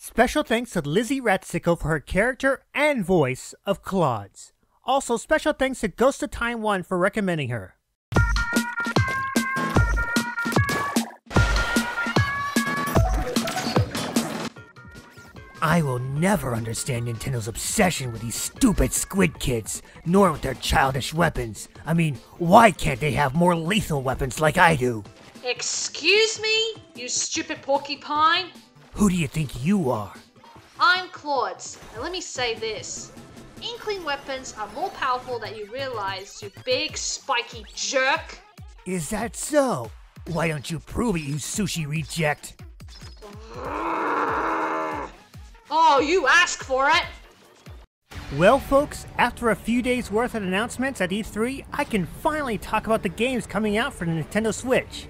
Special thanks to Lizzie Ratsico for her character and voice of Claude's. Also, special thanks to Ghost of Taiwan for recommending her. I will never understand Nintendo's obsession with these stupid squid kids, nor with their childish weapons. I mean, why can't they have more lethal weapons like I do? Excuse me, you stupid porcupine? Who do you think you are? I'm Claude, and let me say this. Inkling weapons are more powerful than you realize, you big, spiky jerk. Is that so? Why don't you prove it, you sushi reject? Oh, you ask for it! Well folks, after a few days worth of announcements at E3, I can finally talk about the games coming out for the Nintendo Switch.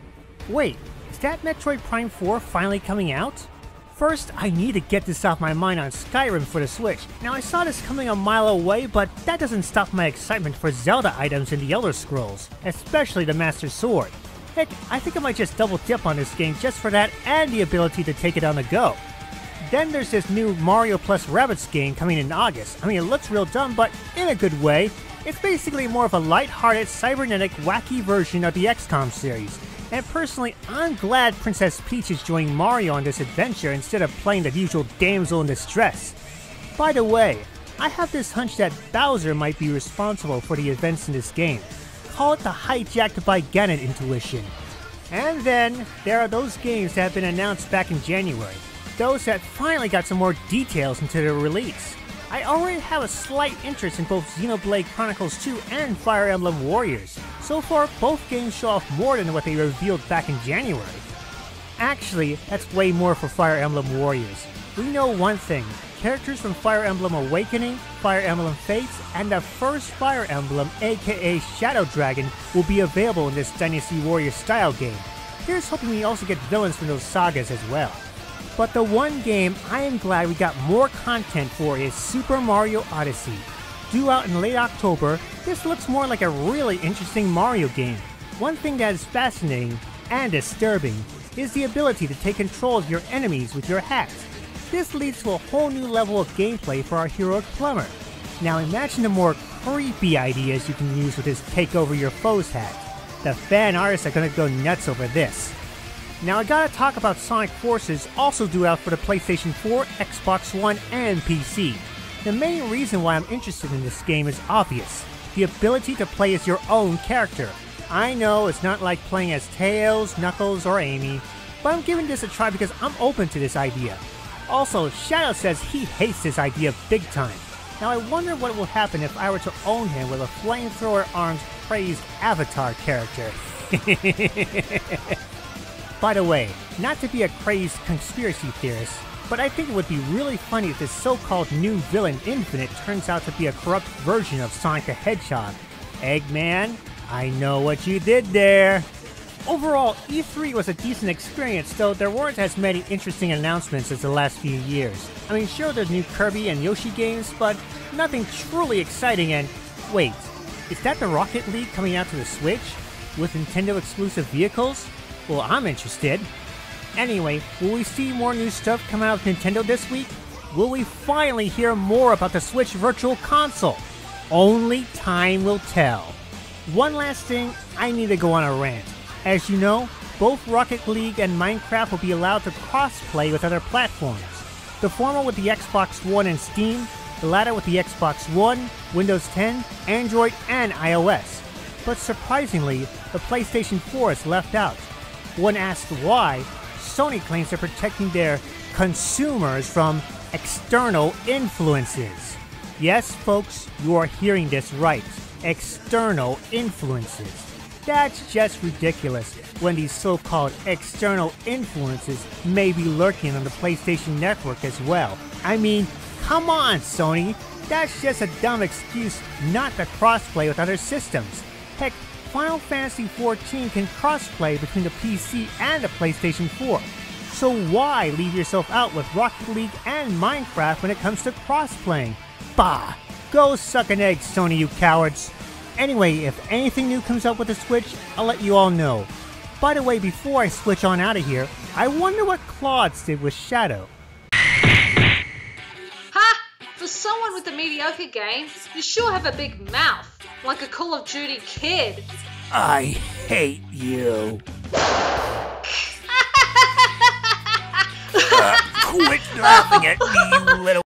Wait, is that Metroid Prime 4 finally coming out? First, I need to get this off my mind on Skyrim for the Switch. Now I saw this coming a mile away, but that doesn't stop my excitement for Zelda items in the Elder Scrolls, especially the Master Sword. Heck, I think I might just double dip on this game just for that and the ability to take it on the go. Then there's this new Mario+Rabbids game coming in August. I mean, it looks real dumb, but in a good way. It's basically more of a light-hearted, cybernetic, wacky version of the XCOM series. And personally, I'm glad Princess Peach is joining Mario on this adventure instead of playing the usual damsel in distress. By the way, I have this hunch that Bowser might be responsible for the events in this game. Call it the hijacked by Ganon intuition. And then, there are those games that have been announced back in January. Those that finally got some more details into their release. I already have a slight interest in both Xenoblade Chronicles 2 and Fire Emblem Warriors. So far, both games show off more than what they revealed back in January. Actually, that's way more for Fire Emblem Warriors. We know one thing, characters from Fire Emblem Awakening, Fire Emblem Fates, and the first Fire Emblem, aka Shadow Dragon, will be available in this Dynasty Warriors style game. Here's hoping we also get villains from those sagas as well. But the one game I am glad we got more content for is Super Mario Odyssey. Due out in late October, this looks more like a really interesting Mario game. One thing that is fascinating and disturbing is the ability to take control of your enemies with your hat. This leads to a whole new level of gameplay for our heroic plumber. Now imagine the more creepy ideas you can use with this take over your foe's hat. The fan artists are gonna go nuts over this. Now I gotta talk about Sonic Forces, also due out for the PlayStation 4, Xbox One, and PC. The main reason why I'm interested in this game is obvious. The ability to play as your own character. I know it's not like playing as Tails, Knuckles, or Amy, but I'm giving this a try because I'm open to this idea. Also, Shadow says he hates this idea big time. Now I wonder what will happen if I were to own him with a flamethrower armed crazed avatar character. By the way, not to be a crazed conspiracy theorist, but I think it would be really funny if this so-called new villain Infinite turns out to be a corrupt version of Sonic the Hedgehog. Eggman, I know what you did there. Overall, E3 was a decent experience, though there weren't as many interesting announcements as the last few years. I mean, sure, there's new Kirby and Yoshi games, but nothing truly exciting. And wait, is that the Rocket League coming out to the Switch? With Nintendo exclusive vehicles? Well, I'm interested. Anyway, will we see more new stuff come out of Nintendo this week? Will we finally hear more about the Switch Virtual Console? Only time will tell. One last thing, I need to go on a rant. As you know, both Rocket League and Minecraft will be allowed to cross-play with other platforms. The former with the Xbox One and Steam, the latter with the Xbox One, Windows 10, Android, and iOS. But surprisingly, the PlayStation 4 is left out. When asked why, Sony claims they're protecting their consumers from external influences. Yes, folks, you are hearing this right. External influences. That's just ridiculous when these so-called external influences may be lurking on the PlayStation Network as well. I mean, come on, Sony. That's just a dumb excuse not to crossplay with other systems. Heck, Final Fantasy XIV can crossplay between the PC and the PlayStation 4. So why leave yourself out with Rocket League and Minecraft when it comes to crossplaying? Bah! Go suck an egg, Sony, you cowards! Anyway, if anything new comes up with the Switch, I'll let you all know. By the way, before I switch on out of here, I wonder what Claude did with Shadow. For someone with a mediocre game, you sure have a big mouth, like a Call of Duty kid. I hate you. Quit laughing at me, you little...